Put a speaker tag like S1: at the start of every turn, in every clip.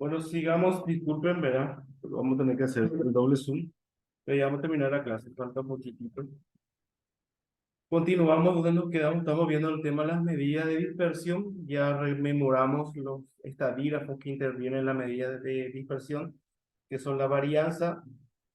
S1: Bueno, sigamos, disculpen, ¿verdad? Vamos a tener que hacer el doble zoom. Pero ya vamos a terminar la clase, falta un poquitito. Continuamos donde nos quedamos, estamos viendo el tema de las medidas de dispersión. Ya rememoramos los estadígrafos que intervienen en la medida de dispersión, que son la varianza,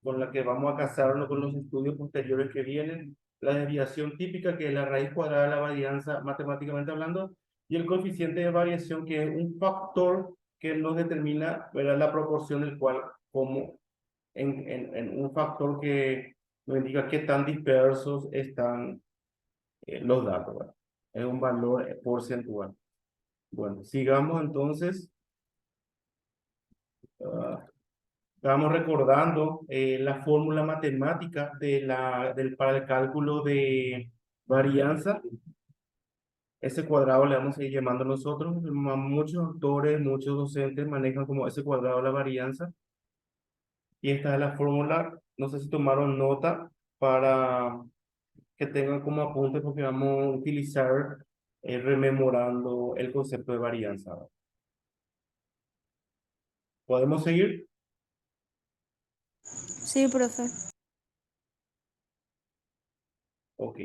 S1: con la que vamos a casarnos con los estudios posteriores que vienen, la desviación típica, que es la raíz cuadrada de la varianza, matemáticamente hablando, y el coeficiente de variación, que es un factor que nos determina, ¿verdad?, la proporción del cual, como en un factor que nos indica qué tan dispersos están los datos, ¿verdad? Es un valor porcentual. Bueno, sigamos entonces. Estábamos recordando la fórmula matemática para el cálculo de varianza. Ese cuadrado le vamos a ir llamando nosotros. Muchos autores, muchos docentes manejan como ese cuadrado la varianza. Y esta es la fórmula. No sé si tomaron nota para que tengan como apunte, porque vamos a utilizar rememorando el concepto de varianza. ¿Podemos seguir?
S2: Sí, profe.
S1: Ok.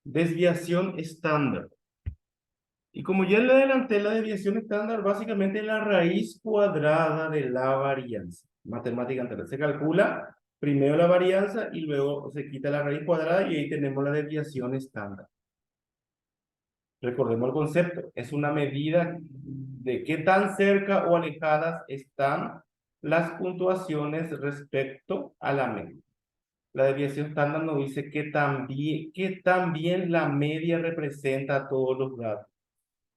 S1: Desviación estándar. Y como ya le adelanté, la desviación estándar básicamente es la raíz cuadrada de la varianza. Matemáticamente se calcula primero la varianza y luego se quita la raíz cuadrada y ahí tenemos la desviación estándar. Recordemos el concepto. Es una medida de qué tan cerca o alejadas están las puntuaciones respecto a la media. La desviación estándar nos dice que también la media representa a todos los datos.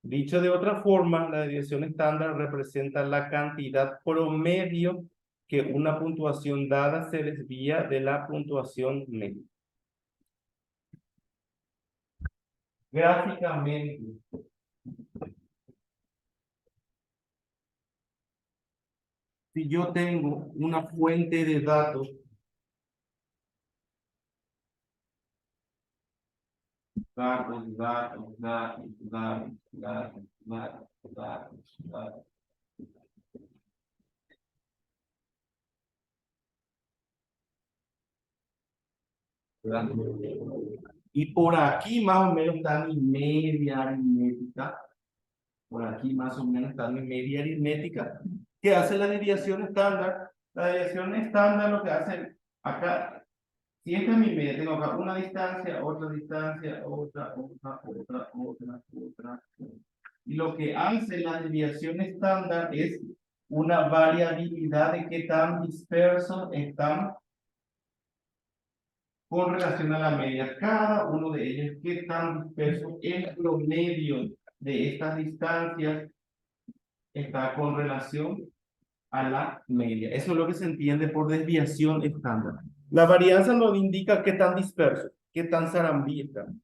S1: Dicho de otra forma, la desviación estándar representa la cantidad promedio que una puntuación dada se desvía de la puntuación media. Gráficamente, si yo tengo una fuente de datos, y por aquí más o menos está mi media aritmética. Por aquí más o menos está mi media aritmética. ¿Qué hace la desviación estándar? La desviación estándar lo que hace acá, si esta es mi media, tengo acá una distancia, otra. Y lo que hace la desviación estándar es una variabilidad de qué tan dispersos están con relación a la media. Cada uno de ellos, qué tan disperso el promedio de estas distancias está con relación a la media. Eso es lo que se entiende por desviación estándar. La varianza nos indica qué tan disperso, qué tan zarambí están.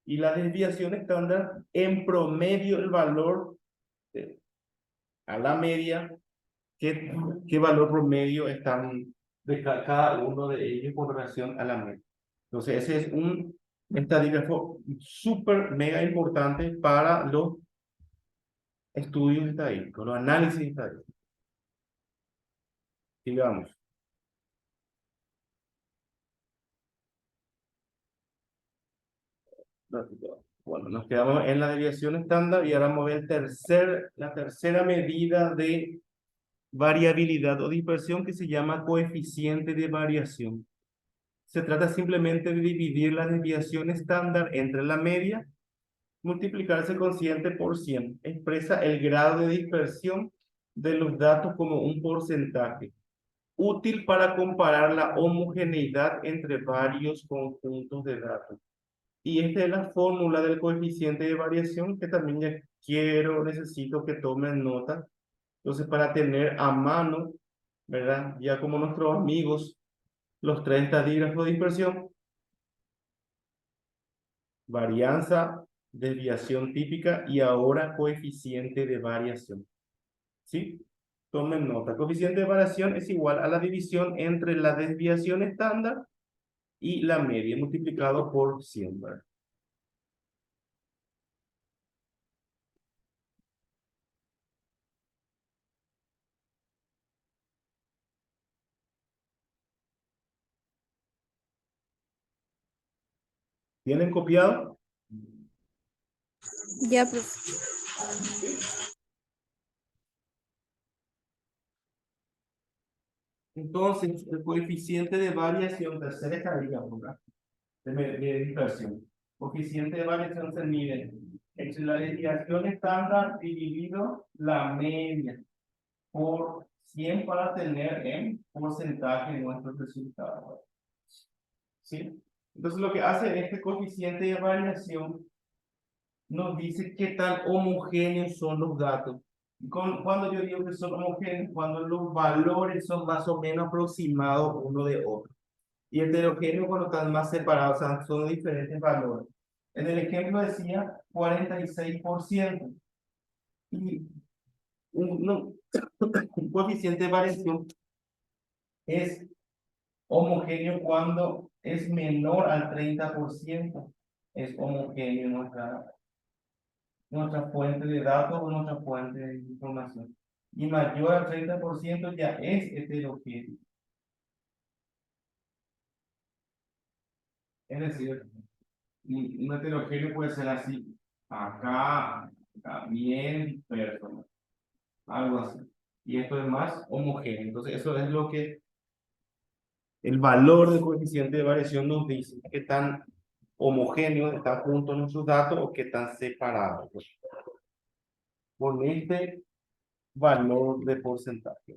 S1: Y la desviación estándar, en promedio, el valor a la media, qué valor promedio están de cada uno de ellos con relación a la media. Entonces, ese es un estadígrafo súper mega importante para los estudios estadísticos, los análisis estadísticos. Sigamos. Bueno, nos quedamos en la desviación estándar y ahora vamos a ver la tercera medida de variabilidad o dispersión, que se llama coeficiente de variación. Se trata simplemente de dividir la desviación estándar entre la media, multiplicarse con 100 por 100. Expresa el grado de dispersión de los datos como un porcentaje. útil para comparar la homogeneidad entre varios conjuntos de datos. Y esta es la fórmula del coeficiente de variación que también ya necesito que tomen nota. Entonces, para tener a mano, ¿verdad? Ya como nuestros amigos, los tres estadígrafos de dispersión, varianza, desviación típica y ahora coeficiente de variación. ¿Sí? Tomen nota. Coeficiente de variación es igual a la división entre la desviación estándar y la media multiplicado por 100, ¿verdad? ¿Tienen copiado?
S2: Ya, profe.
S1: Entonces, el coeficiente de variación, tercera estadía, ¿verdad? De dispersión. Coeficiente de variación se mide entre la desviación estándar dividido la media por 100 para tener en porcentaje nuestros resultados. ¿Sí? Entonces, lo que hace este coeficiente de variación nos dice qué tan homogéneos son los datos. Cuando yo digo que son homogéneos, cuando los valores son más o menos aproximados uno de otro. Y heterogéneo cuando están más separados, o sea, son diferentes valores. En el ejemplo decía 46%. Y un, un coeficiente de variación es homogéneo cuando es menor al 30%. Es homogéneo nuestra fuente de datos o nuestra fuente de información. Y mayor al 30% ya es heterogéneo. Es decir, un heterogéneo puede ser así, acá bien disperso, algo así. Y esto es más homogéneo. Entonces, eso es lo que el valor del coeficiente de variación nos dice, qué tan homogéneos están juntos nuestros datos o qué tan separados. Con este valor de porcentaje.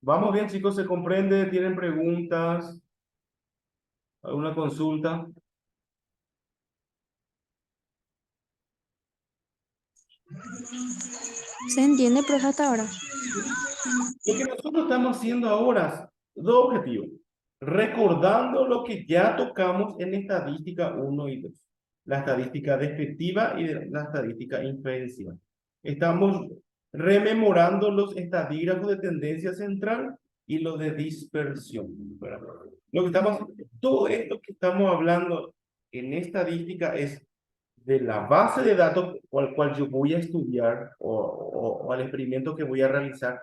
S1: Vamos bien, chicos, ¿se comprende? ¿Tienen preguntas? ¿Alguna consulta?
S2: ¿Se entiende, profe, hasta ahora?
S1: Lo que nosotros estamos haciendo ahora, dos objetivos. Recordando lo que ya tocamos en estadística 1 y 2. La estadística descriptiva y la estadística inferencial. Estamos rememorando los estadígrafos de tendencia central y los de dispersión. Lo que estamos, todo esto que estamos hablando en estadística es de la base de datos cual yo voy a estudiar o al experimento que voy a realizar.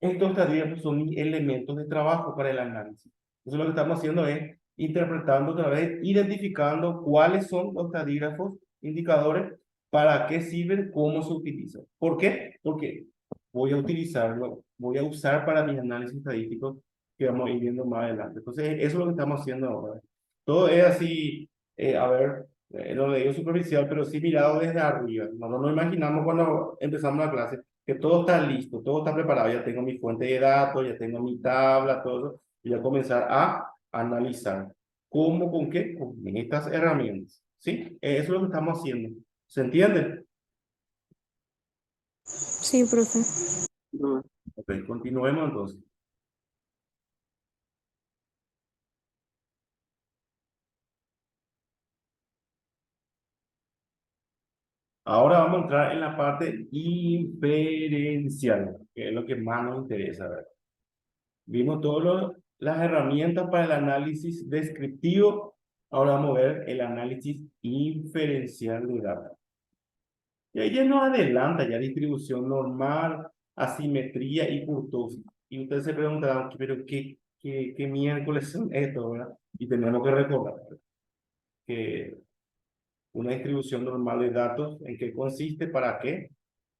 S1: Estos estadígrafos son mis elementos de trabajo para el análisis. Entonces lo que estamos haciendo es interpretando otra vez, identificando cuáles son los estadígrafos, indicadores, para qué sirven, cómo se utilizan. ¿Por qué? Porque voy a utilizarlo, voy a usar para mis análisis estadísticos que vamos a ir viendo más adelante. Entonces eso es lo que estamos haciendo ahora. Todo es así, a ver, no lo digo superficial, pero sí mirado desde arriba. No nos imaginamos cuando empezamos la clase que todo está listo, todo está preparado, ya tengo mi fuente de datos, ya tengo mi tabla, todo eso, y ya comenzar a analizar. ¿Cómo, con qué? Con estas herramientas. ¿Sí? Eso es lo que estamos haciendo. ¿Se entiende?
S2: Sí, profe.
S1: Ok, continuemos entonces. Ahora vamos a entrar en la parte inferencial, que es lo que más nos interesa, ¿verdad? Vimos todas las herramientas para el análisis descriptivo. Ahora vamos a ver el análisis inferencial de datos. Y ahí ya nos adelanta ya distribución normal, asimetría y kurtosis. Y ustedes se preguntarán, pero ¿qué miércoles son estos, verdad? Y tenemos que recordar que una distribución normal de datos, ¿en qué consiste? ¿Para qué?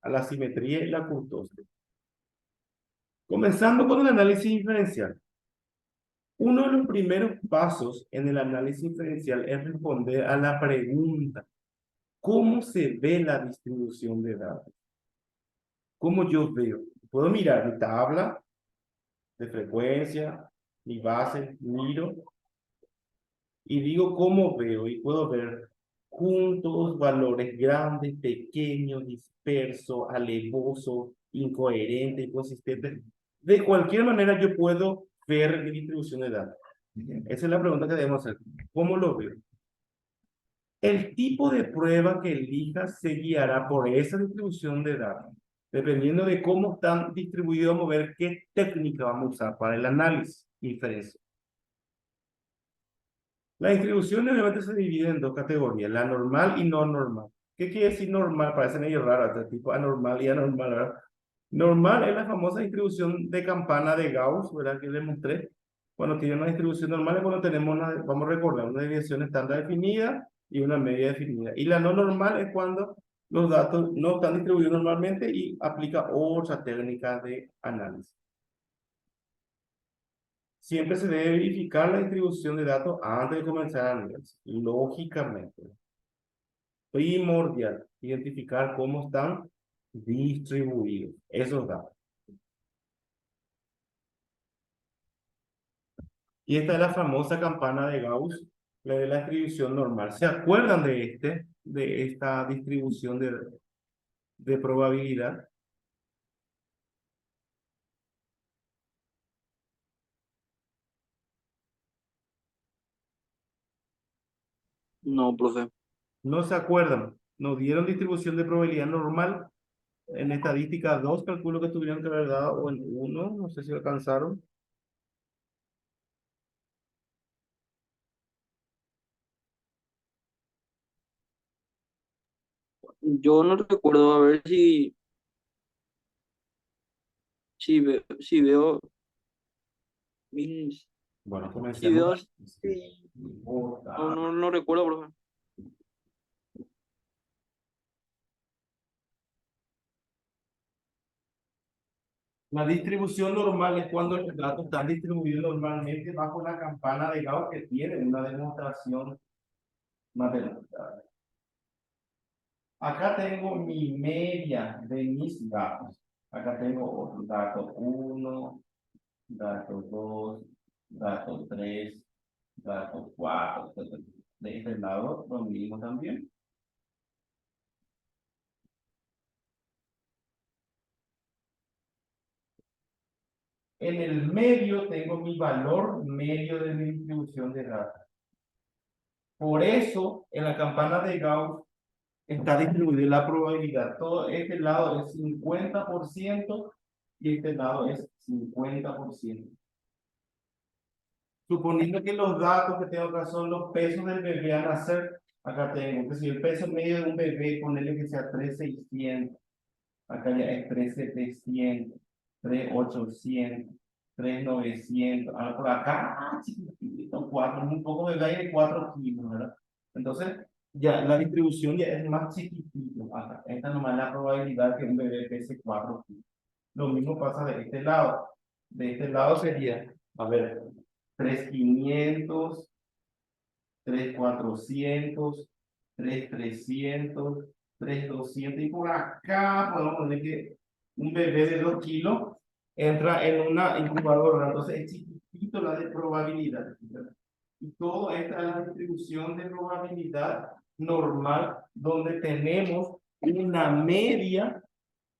S1: A la simetría y la kurtosis. Comenzando con el análisis diferencial. Uno de los primeros pasos en el análisis inferencial es responder a la pregunta, ¿cómo se ve la distribución de datos? ¿Cómo yo veo? Puedo mirar mi tabla de frecuencia, mi base, miro y digo cómo veo y puedo ver juntos valores grandes, pequeños, dispersos, alevosos, incoherentes, inconsistentes. De cualquier manera yo puedo ver mi distribución de datos. Esa es la pregunta que debemos hacer. ¿Cómo lo veo? El tipo de prueba que elijas se guiará por esa distribución de datos. Dependiendo de cómo están distribuidos, vamos a ver qué técnica vamos a usar para el análisis inferencial. La distribución obviamente se divide en dos categorías, la normal y no normal. ¿Qué quiere decir normal? Parece medio raro, este tipo anormal y anormal, ¿verdad? Normal es la famosa distribución de campana de Gauss, ¿verdad? Que le mostré. Cuando tiene una distribución normal es cuando tenemos una, vamos a recordar, una desviación estándar definida y una media definida. Y la no normal es cuando los datos no están distribuidos normalmente y aplica otra técnica de análisis. Siempre se debe verificar la distribución de datos antes de comenzar el análisis, lógicamente. Primordial, identificar cómo están distribuidos esos datos. Y esta es la famosa campana de Gauss, la de la distribución normal. ¿Se acuerdan de esta distribución de probabilidad?
S3: No, profe.
S1: ¿No se acuerdan? Nos dieron distribución de probabilidad normal. En estadística 2 calculo que tuvieron que haber dado, o en 1, no sé si alcanzaron.
S3: Yo no recuerdo a ver si veo mis,
S1: Bueno,
S3: si veo,
S1: comencemos.
S3: no recuerdo, profe.
S1: La distribución normal es cuando los datos están distribuidos normalmente bajo la campana de Gauss que tiene una demostración matemática. Acá tengo mi media de mis datos. Acá tengo otro dato 1, dato 2, dato 3, dato 4. De este lado lo mismo también. En el medio tengo mi valor medio de mi distribución de datos. Por eso, en la campana de Gauss está distribuida la probabilidad. Todo este lado es 50% y este lado es 50%. Suponiendo que los datos que tengo acá son los pesos del bebé a nacer, acá tengo que si el peso medio de un bebé, ponerle que sea 3.600, acá ya es 3.700, 3.800, 3.900, ahora por acá, chiquitito, 4, un poco de aire, 4 kilos, ¿verdad? Entonces, ya la distribución ya es más chiquitito, acá. Esta nomás es la probabilidad que un bebé pese 4 kilos. Lo mismo pasa de este lado. De este lado sería, a ver, 3.500, 3.400, 3.300, 3.200 y por acá podemos poner que un bebé de 2 kilos entra en una incubadora, entonces es chiquitito la de probabilidad. Y todo esta es la distribución de probabilidad normal donde tenemos una media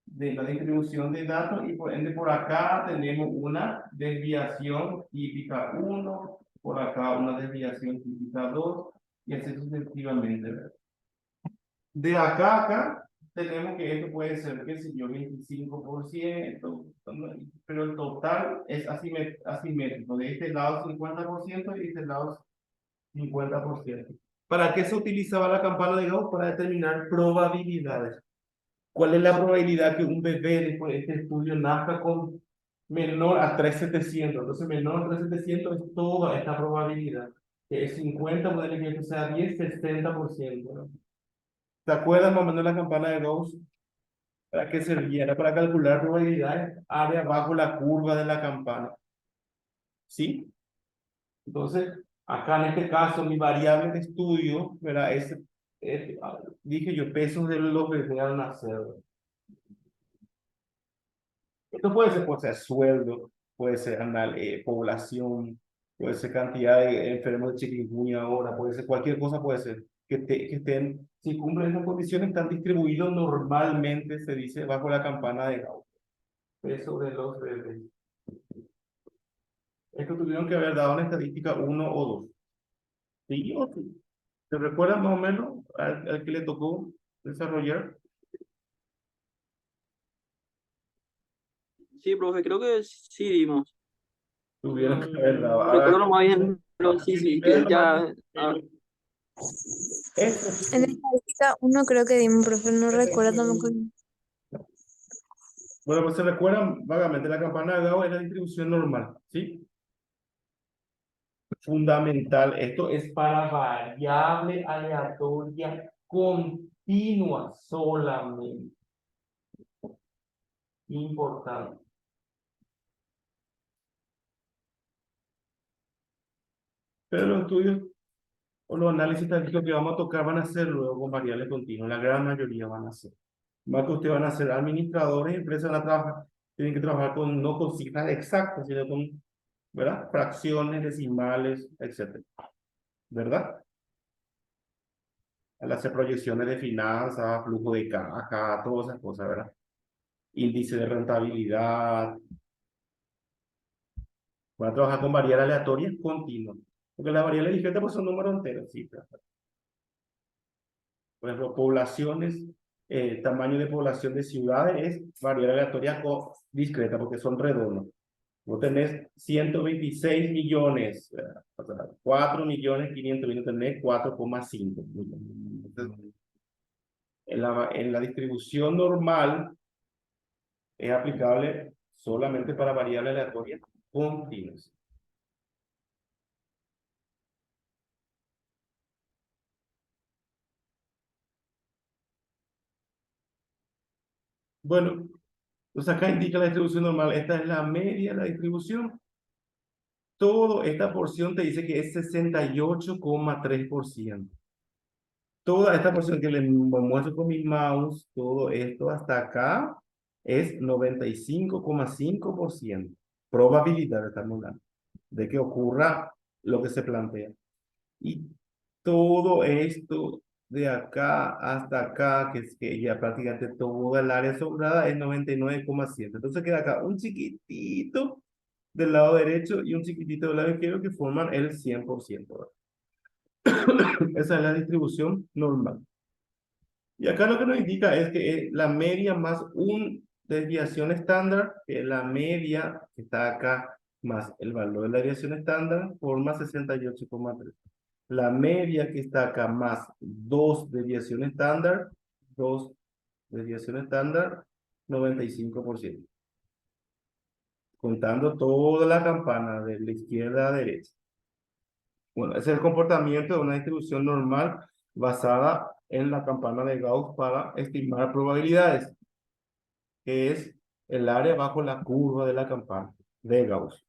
S1: de la distribución de datos y por ende por acá tenemos una desviación típica 1, por acá una desviación típica 2 y así sucesivamente. De acá a acá tenemos que esto puede ser, qué sé yo, 25%, pero el total es asimétrico. De este lado 50% y de este lado 50%. ¿Para qué se utilizaba la campana de Gauss? Para determinar probabilidades. ¿Cuál es la probabilidad que un bebé después de este estudio nazca con menor a 3.700? Entonces, menor a 3.700 es toda esta probabilidad. Que es 50, puede que sea 10, 60%, ¿no? ¿Te acuerdas más o menos la campana de Gauss? ¿Para qué servía? Era para calcular probabilidades área bajo la curva de la campana. ¿Sí? Entonces, acá en este caso, mi variable de estudio, ¿verdad? Dije yo, pesos de los bebés al nacer. Esto puede ser sueldo, puede ser población, puede ser cantidad de enfermos de chikungunya ahora, puede ser cualquier cosa, puede ser que estén, si cumplen esas condiciones, están distribuidos normalmente, se dice, bajo la campana de Gauss. Peso de los bebés. Esto tuvieron que haber dado una estadística uno o 2. ¿Sí o sí? ¿Se recuerdan más o menos al que le tocó desarrollar?
S3: Sí, profe, creo que sí dimos.
S1: Tuvieron que haber dado.
S3: No
S1: Ahora,
S3: recuerdo lo más bien, pero sí, sí, que
S1: lo más
S3: ya.
S1: esto,
S2: En estadística uno creo que dimos, profe, no recuerdo tampoco.
S1: bueno, pues se recuerdan vagamente la campana de Gauss es la distribución normal, ¿sí? Fundamental, esto es para variable aleatoria continua solamente. Importante. Pero los estudios o los análisis estadísticos que vamos a tocar van a ser luego con variables continuas, la gran mayoría van a ser. Más que ustedes van a ser administradores, empresas van a trabajar, tienen que trabajar con, no con cifras exactas, sino con, ¿verdad? Fracciones, decimales, etcétera, ¿verdad? Al hacer proyecciones de finanzas, flujo de caja, todas esas cosas, ¿verdad? Índice de rentabilidad. Van a trabajar con variables aleatorias continuas. Porque las variables discretas pues, son números enteros, cifras. Por ejemplo, poblaciones, tamaño de población de ciudades es variable aleatoria discreta porque son redondos. Vos tenés 126 millones, o sea, 4 millones 500 mil, tenés 4,5 millones. Entonces, en la distribución normal es aplicable solamente para variables aleatorias continuas. Bueno, pues acá indica la distribución normal. Esta es la media de la distribución. Toda esta porción te dice que es 68,3%. Toda esta porción que les muestro con mi mouse, todo esto hasta acá, es 95,5%. Probabilidad, estamos hablando, de que ocurra lo que se plantea. Y todo esto de acá hasta acá, que es que ya prácticamente toda el área sobrada, es 99,7. Entonces queda acá un chiquitito del lado derecho y un chiquitito del lado izquierdo que forman el 100%. Esa es la distribución normal. Y acá lo que nos indica es que la media más un desviación estándar, que es la media que está acá, más el valor de la desviación estándar, forma 68,3. La media que está acá más dos desviaciones estándar, dos desviaciones estándar, 95%. Contando toda la campana de la izquierda a derecha. Bueno, ese es el comportamiento de una distribución normal basada en la campana de Gauss para estimar probabilidades, que es el área bajo la curva de la campana de Gauss.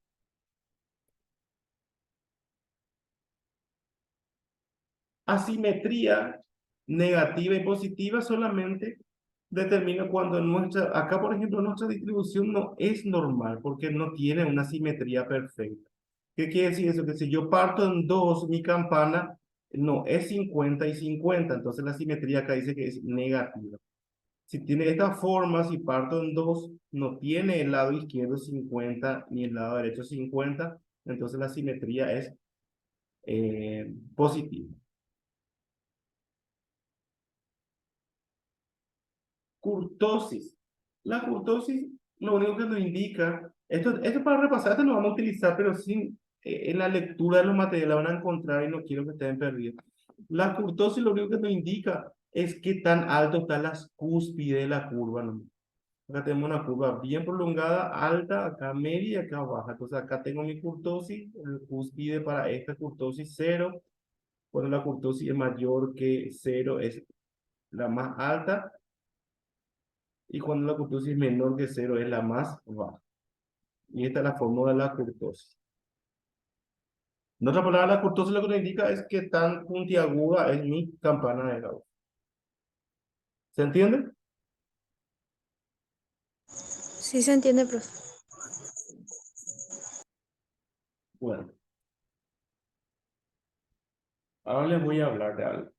S1: Asimetría negativa y positiva solamente determina cuando acá por ejemplo nuestra distribución no es normal porque no tiene una simetría perfecta. ¿Qué quiere decir eso? Que si yo parto en dos mi campana, no es 50 y 50, entonces la simetría acá dice que es negativa. Si tiene esta forma, si parto en dos, no tiene el lado izquierdo 50 ni el lado derecho 50, entonces la simetría es positiva. Curtosis. La curtosis lo único que nos indica, esto para repasar, esto lo vamos a utilizar, pero sin, en la lectura de los materiales la van a encontrar y no quiero que estén perdidos. La curtosis lo único que nos indica es qué tan alto está la cúspide de la curva, ¿no? Acá tenemos una curva bien prolongada, alta, acá media y acá baja. Entonces acá tengo mi curtosis, el cúspide para esta curtosis 0. Cuando la curtosis es mayor que 0 es la más alta. Y cuando la curtosis es menor que 0 es la más baja. Y esta es la fórmula de la curtosis. En otra palabra, la kurtosis lo que nos indica es que tan puntiaguda es mi campana de Gauss. ¿Se entiende?
S2: Sí se entiende, profe.
S1: Bueno, ahora les voy a hablar de algo.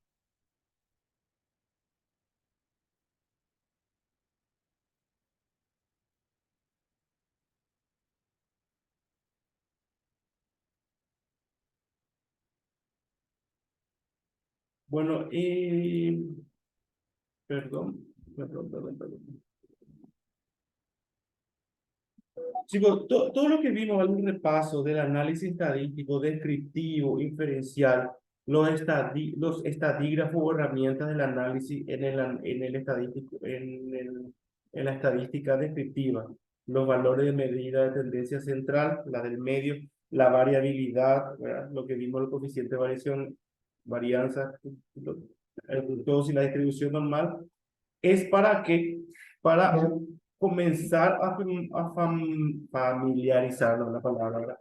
S1: Bueno, perdón. Chicos, todo lo que vimos al repaso del análisis estadístico, descriptivo, inferencial, los estadígrafos o herramientas del análisis en el estadístico, en la estadística descriptiva, los valores de medida de tendencia central, la del medio, la variabilidad, ¿verdad? Lo que vimos, el coeficiente de variación, varianza, el punto y la distribución normal, es para que, para comenzar familiarizarnos la palabra, ¿verdad?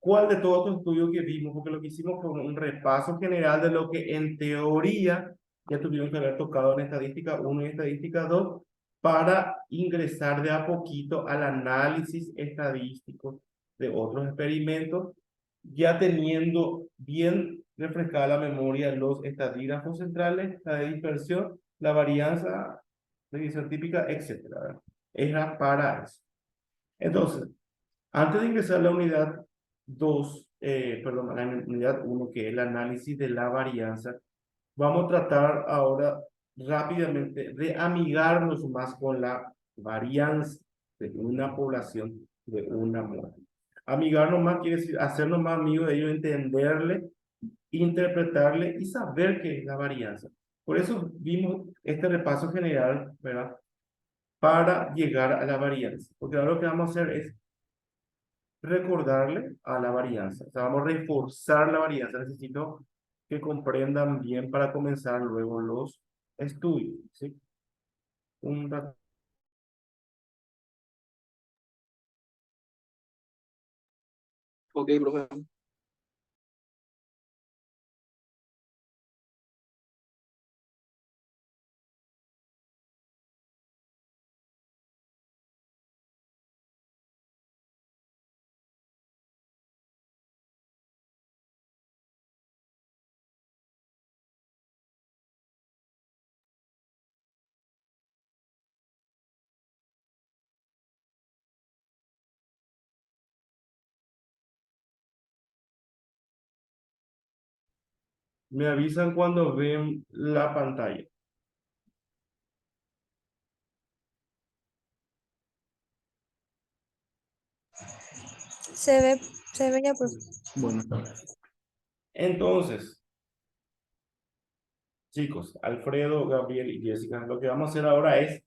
S1: ¿Cuál de todos estos estudios que vimos? Porque lo que hicimos fue un repaso general de lo que en teoría ya tuvieron que haber tocado en estadística 1 y estadística 2 para ingresar de a poquito al análisis estadístico de otros experimentos, ya teniendo bien refrescada la memoria los estadígrafos centrales, la de dispersión, la varianza, división típica, etcétera, ¿verdad? Era para eso. Entonces, antes de ingresar a la unidad 2, perdón, a la unidad 1, que es el análisis de la varianza, vamos a tratar ahora rápidamente de amigarnos más con la varianza de una población, de una muestra. Amigarnos más quiere decir hacernos más amigos de ellos, entenderle, interpretarle y saber qué es la varianza. Por eso vimos este repaso general, ¿verdad? Para llegar a la varianza. Porque ahora lo que vamos a hacer es recordarle a la varianza. O sea, vamos a reforzar la varianza. Necesito que comprendan bien para comenzar luego los estudios. ¿Sí? Un rato.
S3: Ok, profe.
S1: Me avisan cuando ven la pantalla.
S2: Se ve, se ve ya, profe.
S1: Bueno, está bien. Entonces, chicos, Alfredo, Gabriel y Jessica, lo que vamos a hacer ahora es,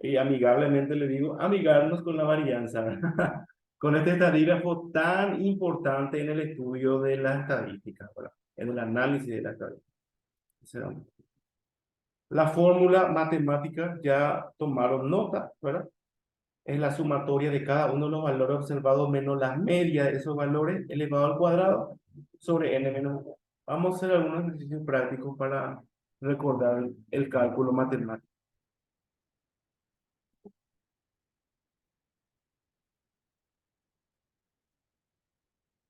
S1: y amigablemente le digo, amigarnos con la varianza, ¿verdad? Con este estadígrafo tan importante en el estudio de la estadística, ¿verdad? En el análisis de la estadística. O sea, la fórmula matemática ya tomaron nota, ¿verdad? Es la sumatoria de cada uno de los valores observados menos la media de esos valores elevado al cuadrado sobre n menos 1. Vamos a hacer algunos ejercicios prácticos para recordar el cálculo matemático.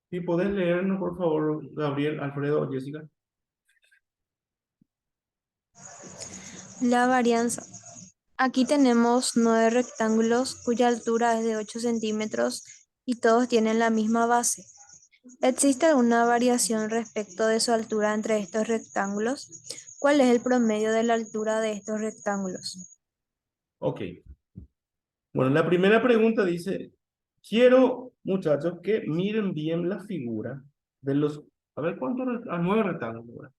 S1: Si podés leernos, por favor, Gabriel, Alfredo, Jessica.
S2: La varianza. Aquí tenemos 9 rectángulos cuya altura es de 8 centímetros y todos tienen la misma base. ¿Existe alguna variación respecto de su altura entre estos rectángulos? ¿Cuál es el promedio de la altura de estos rectángulos?
S1: Ok. Bueno, la primera pregunta dice, quiero, muchachos, que miren bien la figura de los, a ver cuántos, 9 rectángulos, ¿verdad?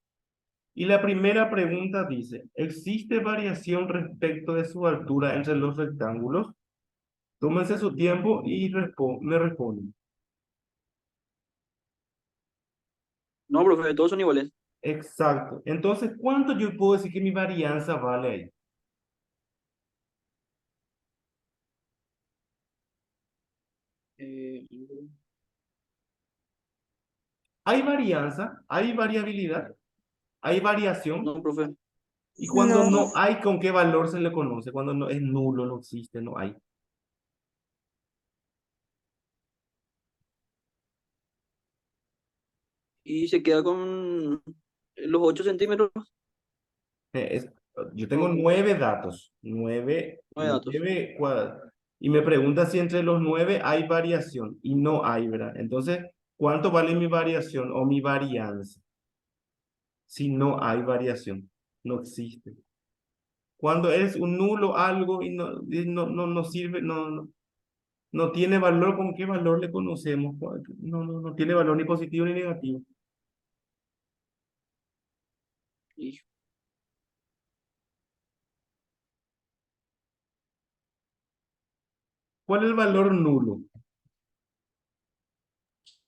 S1: Y la primera pregunta dice, ¿existe variación respecto de su altura entre los rectángulos? Tómense su tiempo y me responden.
S3: No, profe, todos son iguales.
S1: Exacto. Entonces, ¿cuánto yo puedo decir que mi varianza vale ahí?
S3: Eh,
S1: Hay varianza, hay variabilidad, hay variación.
S3: No, profe.
S1: Y cuando
S2: No,
S1: no hay, ¿con qué valor se le conoce? Cuando no es nulo, no existe, no hay.
S3: Y se queda con los 8 centímetros.
S1: Eh, es- yo tengo
S3: Ok,
S1: 9 datos, nueve,
S3: 9 datos.
S1: 9 cuadrados. Y me pregunta si entre los 9 hay variación. Y no hay, ¿verdad? Entonces, ¿cuánto vale mi variación o mi varianza? Si no hay variación, no existe. Cuando es un nulo algo y no sirve, no tiene valor, ¿con qué valor le conocemos? No tiene valor ni positivo ni negativo.
S3: Y
S1: ¿Cuál es el valor nulo?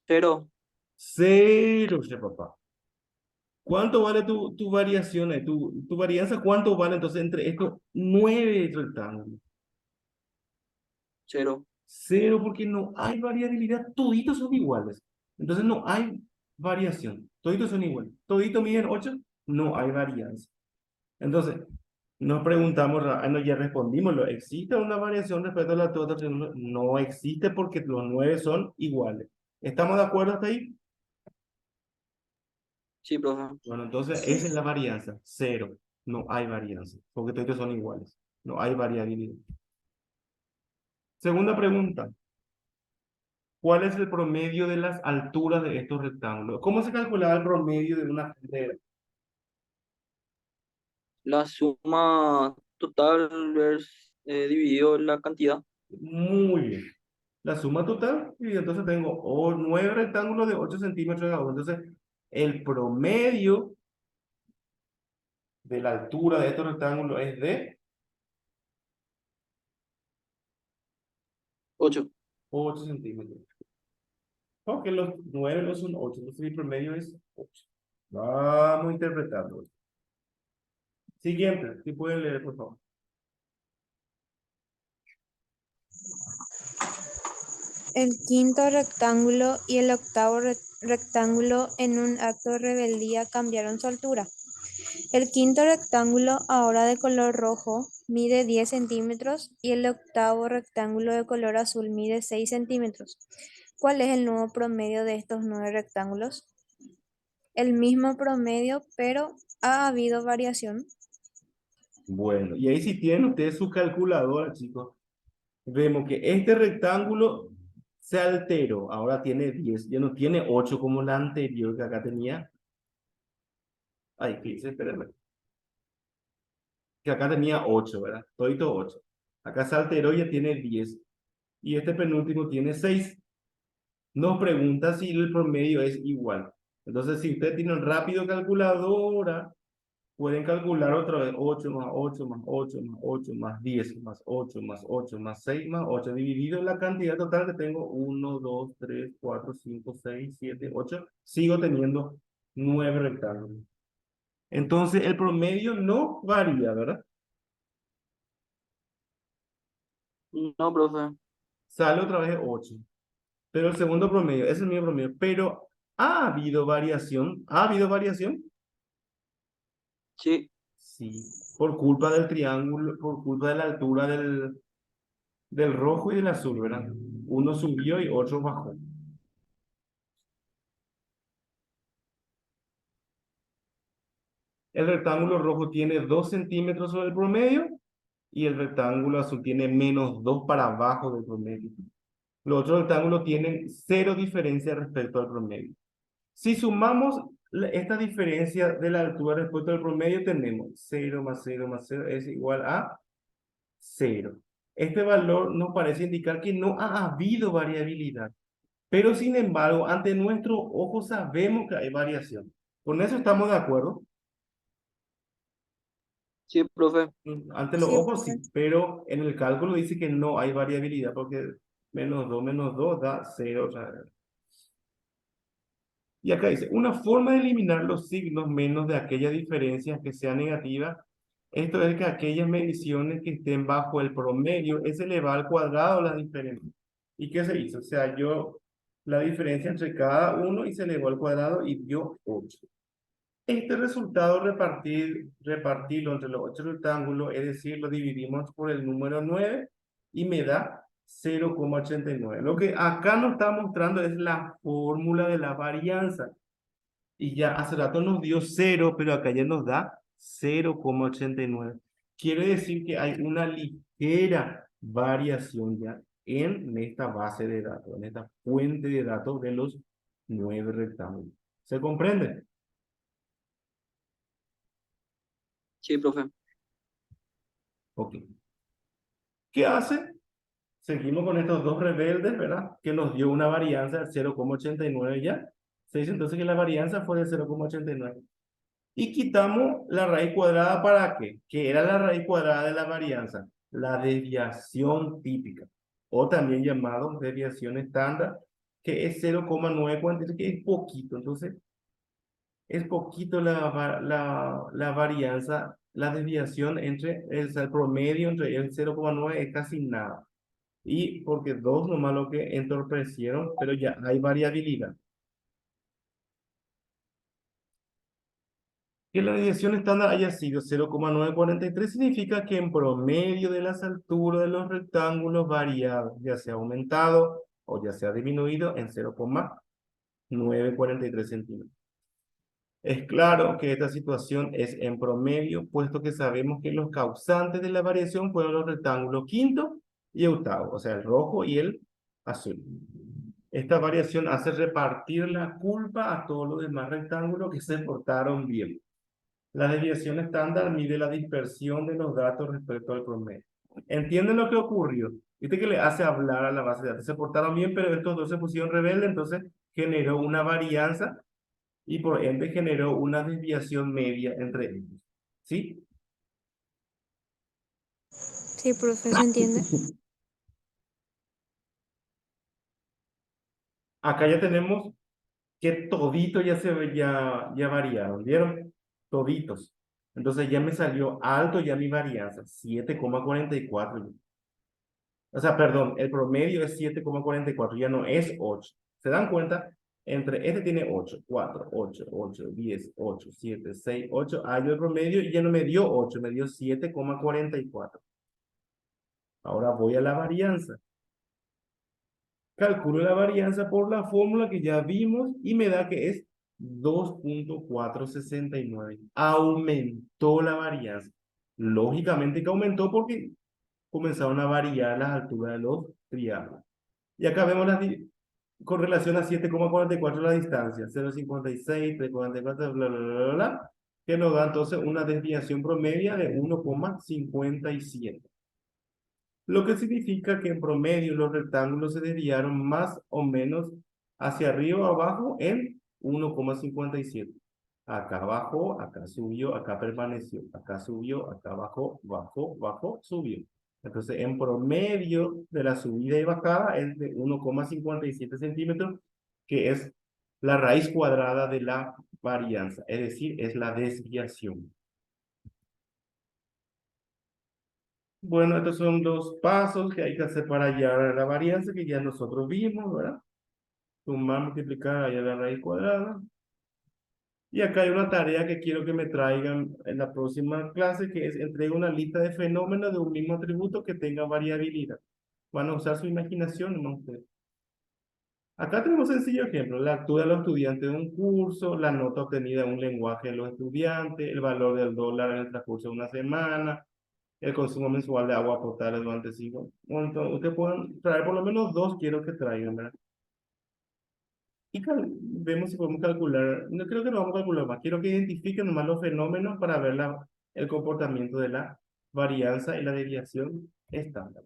S3: cero.
S1: Cero, papá. ¿Cuánto vale tu variación, tu varianza? ¿Cuánto vale entonces entre estos 9 rectángulos?
S3: Cero.
S1: Cero, porque no hay variabilidad, toditos son iguales. Entonces no hay variación, toditos son iguales. Toditos miden 8, no hay varianza. Entonces, nos preguntamos, no, ya respondimos, ¿existe una variación respecto a la otra triángulo? No existe porque los 9 son iguales. ¿Estamos de acuerdo hasta ahí?
S3: Sí, profe.
S1: Bueno, entonces esa es
S2: sí.
S1: la varianza, cero. No hay varianza, porque todos son iguales. No hay variabilidad. Segunda pregunta. ¿Cuál es el promedio de las alturas de estos rectángulos? ¿Cómo se calculaba el promedio de una frontera?
S3: La suma total es dividido la cantidad.
S1: Muy bien. La suma total, y entonces tengo 9 rectángulos de 8 centímetros cada uno. Entonces, el promedio de la altura de estos rectángulos es de
S3: 8.
S1: 8 centímetros. Porque los 9 no son 8, entonces el promedio es 8. Vamos interpretando. Siguiente, si pueden leer, por favor.
S2: El quinto rectángulo y el octavo rectángulo en un acto de rebeldía cambiaron su altura. El quinto rectángulo, ahora de color rojo, mide 10 centímetros y el octavo rectángulo de color azul mide 6 centímetros. ¿Cuál es el nuevo promedio de estos 9 rectángulos? El mismo promedio, pero ha habido variación.
S1: Bueno, y ahí si tienen ustedes su calculadora, chicos, vemos que este rectángulo se alteró, ahora tiene 10, ya no tiene 8 como la anterior que acá tenía. Ay, ¿qué hice? Espérenme. Que acá tenía 8, ¿verdad? Todito 8. Acá se alteró y ya tiene 10. Y este penúltimo tiene 6. Nos pregunta si el promedio es igual. Entonces, si ustedes tienen rápido calculadora, pueden calcular otra vez 8 más 8 más 8 más 8 más 10 más 8 más 8 más 6 más 8 dividido en la cantidad total que tengo 1, 2, 3, 4, 5, 6, 7, 8. Sigo teniendo 9 rectángulos. Entonces, el promedio no varía, ¿verdad?
S3: No, profe.
S1: Sale otra vez 8. Pero el segundo promedio es el mismo promedio. Pero ¿ha habido variación? ¿Ha habido variación?
S3: Sí.
S1: Sí. Por culpa del triángulo, por culpa de la altura del rojo y del azul, ¿verdad? Uno subió y otro bajó. El rectángulo rojo tiene 2 centímetros sobre el promedio y el rectángulo azul tiene -2 para abajo del promedio. Los otros rectángulos tienen cero diferencia respecto al promedio. Si sumamos esta diferencia de la altura respecto al promedio, tenemos 0 más 0 más 0 es igual a 0. Este valor nos parece indicar que no ha habido variabilidad, pero sin embargo, ante nuestro ojo sabemos que hay variación. ¿Con eso estamos de acuerdo?
S3: Sí, profe.
S1: Ante los
S2: Sí,
S1: ojos
S2: profe.
S1: sí, pero en el cálculo dice que no hay variabilidad porque -2 da 0. O sea, y acá dice, una forma de eliminar los signos menos de aquella diferencia que sea negativa, esto es que aquellas mediciones que estén bajo el promedio es elevado al cuadrado la diferencia. ¿Y qué se hizo? O sea, yo la diferencia entre cada uno y se elevó al cuadrado y dio 8. Este resultado repartirlo entre los 8 rectángulos, es decir, lo dividimos por el número 9 y me da 0,89. Lo que acá nos está mostrando es la fórmula de la varianza. Y ya hace rato nos dio 0, pero acá ya nos da 0,89. Quiere decir que hay una ligera variación ya en esta base de datos, en esta fuente de datos de los 9 rectángulos. ¿Se comprende?
S3: Sí, profe.
S1: Ok. ¿Qué hace? Seguimos con estos dos rebeldes, ¿verdad? Que nos dio una varianza de 0,89 ya. Se dice entonces que la varianza fue de 0,89. Y quitamos la raíz cuadrada, ¿para qué? ¿Qué era la raíz cuadrada de la varianza? La desviación típica, o también llamado desviación estándar, que es 0,943, que es poquito. Entonces, es poquito la varianza, la desviación entre el promedio entre el 0,9 es casi nada. Y porque dos nomás lo que entorpecieron, pero ya hay variabilidad. Que la desviación estándar haya sido 0,943 significa que en promedio de las alturas de los rectángulos variados, ya sea aumentado o ya sea disminuido en 0,943 centímetros. Es claro que esta situación es en promedio, puesto que sabemos que los causantes de la variación fueron los rectángulos quinto y octavo, o sea, el rojo y el azul. Esta variación hace repartir la culpa a todos los demás rectángulos que se portaron bien. La desviación estándar mide la dispersión de los datos respecto al promedio. ¿Entienden lo que ocurrió? Viste que le hace hablar a la base de datos. Se portaron bien, pero estos dos se pusieron rebeldes, entonces generó una varianza y por ende generó una desviación media entre ellos. ¿Sí?
S2: Sí, profe, ¿se entiende?
S1: Acá ya tenemos que toditos ya variaron, ¿vieron? Toditos. Entonces ya me salió alto ya mi varianza, 7,44. O sea, perdón, el promedio es 7,44, ya no es 8. ¿Se dan cuenta? Entre este tiene 8, 4, 8, 8, 10, 8, 7, 6, 8. Hay el promedio y ya no me dio 8, me dio 7,44. Ahora voy a la varianza. Calculo la varianza por la fórmula que ya vimos y me da que es 2,469. Aumentó la varianza. Lógicamente que aumentó porque comenzaron a variar las alturas de los triángulos. Y acá vemos con relación a 7,44 la distancia, 0,56, 3,44, bla, bla, bla, bla, bla, que nos da entonces una desviación promedia de 1,57. Lo que significa que en promedio los rectángulos se desviaron más o menos hacia arriba o abajo en 1,57. Acá bajó, acá subió, acá permaneció, acá subió, acá bajó, bajó, bajó, subió. Entonces, en promedio de la subida y bajada es de 1,57 centímetros, que es la raíz cuadrada de la varianza, es decir, es la desviación. Bueno, estos son los pasos que hay que hacer para hallar la varianza que ya nosotros vimos, ¿verdad? Sumar, multiplicar, hallar la raíz cuadrada. Y acá hay una tarea que quiero que me traigan en la próxima clase, que es entregar una lista de fenómenos de un mismo atributo que tenga variabilidad. Van a usar su imaginación, ¿no? Ustedes. Acá tenemos un sencillo ejemplo, la altura de los estudiantes de un curso, la nota obtenida en un lenguaje de los estudiantes, el valor del dólar en el transcurso de una semana, el consumo mensual de agua potable durante 5. Bueno, entonces, ustedes pueden traer por lo menos dos, quiero que traigan, ¿verdad? Y vemos si podemos calcular, no creo que no vamos a calcular más, quiero que identifiquen nomás los fenómenos para ver el comportamiento de la varianza y la desviación estándar.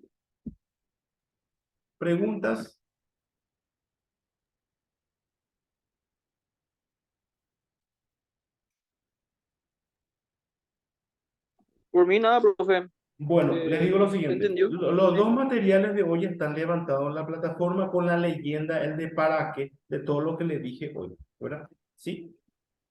S1: ¿Preguntas?
S3: Por mí nada, profe.
S1: Bueno, les digo lo
S3: ¿Se
S1: siguiente.
S3: entendió?
S1: Los dos materiales de hoy están levantados en la plataforma con la leyenda, el de para qué, de todo lo que les dije hoy, ¿verdad? ¿Sí?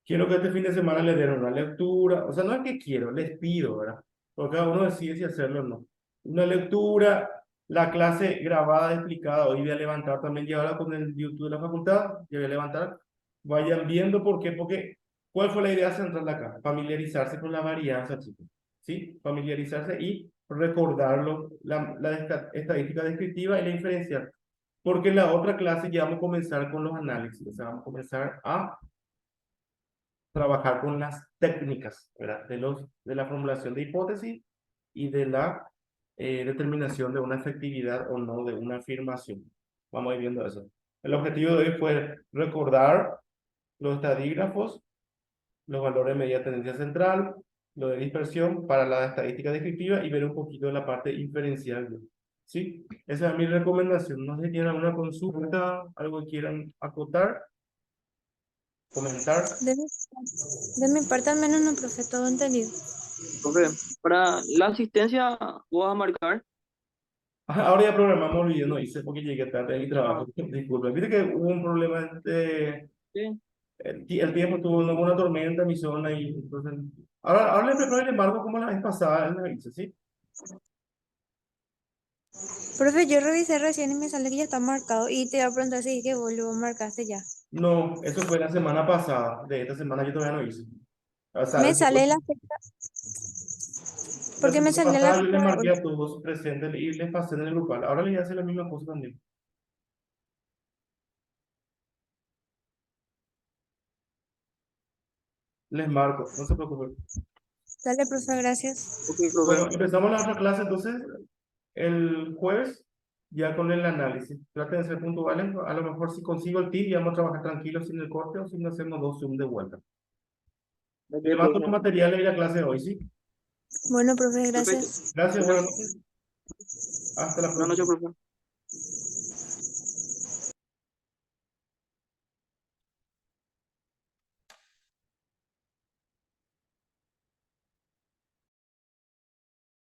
S1: Quiero que este fin de semana le den una lectura, o sea, no es que quiero, les pido, ¿verdad? Porque cada uno decide si hacerlo o no. Una lectura, La clase grabada, explicada, hoy voy a levantar también, y ahora con el YouTube de la facultad, yo voy a levantar, vayan viendo por qué, porque, ¿cuál fue la idea central acá? Familiarizarse con la varianza, chicos, ¿sí? Familiarizarse y recordarlo, estadística descriptiva y la inferencial. Porque en la otra clase ya vamos a comenzar con los análisis, o sea, vamos a comenzar a trabajar con las técnicas, ¿verdad? De la formulación de hipótesis y de la determinación de una efectividad o no de una afirmación. Vamos a ir viendo eso. El objetivo de hoy fue recordar los estadígrafos, los valores de medida de tendencia central, lo de dispersión para la estadística descriptiva y ver un poquito de la parte inferencial. ¿Sí? Esa es mi recomendación. No sé si tienen alguna consulta, algo que quieran acotar, comentar.
S2: De mi parte al menos no, profe, todo entendido.
S3: Profe, para la asistencia, vos vas a marcar.
S1: Ajá, ahora ya programamos el video, no hice porque llegué tarde a mi trabajo. Disculpen, viste que hubo un problema de...
S3: Sí.
S1: El tiempo tuvo una tormenta en mi zona y entonces... Ahora le preparo el embargo como la vez pasada, la hice, ¿sí?
S2: Profe, yo revisé recién y me sale que ya está marcado y te iba a preguntar si es que vos lo marcaste ya.
S1: No, eso fue la semana pasada. De esta semana yo todavía no hice. O sea,
S2: Me sale la fecha,
S1: la
S2: porque me
S1: semana
S2: salió la
S1: pasada yo
S2: fecha
S1: les
S2: de
S1: marqué
S2: hoy.
S1: a todos presentes y les pasé en el grupal. Ahora les voy a hacer la misma cosa también. Les marco, no se preocupen.
S2: Dale, profe, gracias.
S3: Ok, profe.
S1: Bueno, empezamos la otra clase entonces el jueves ya con el análisis. Traten de ser puntuales. A lo mejor si consigo el tip y vamos a trabajar tranquilos sin el corte o si no hacemos dos Zoom de vuelta.
S3: Ok,
S1: Le mando los
S3: profe.
S1: materiales y la clase de hoy, ¿sí?
S2: Bueno, profe,
S3: Perfecto.
S2: gracias.
S1: Gracias, buenas
S3: Gracias.
S1: noches. Hasta la
S3: Buenas
S1: próxima.
S3: noches, profe.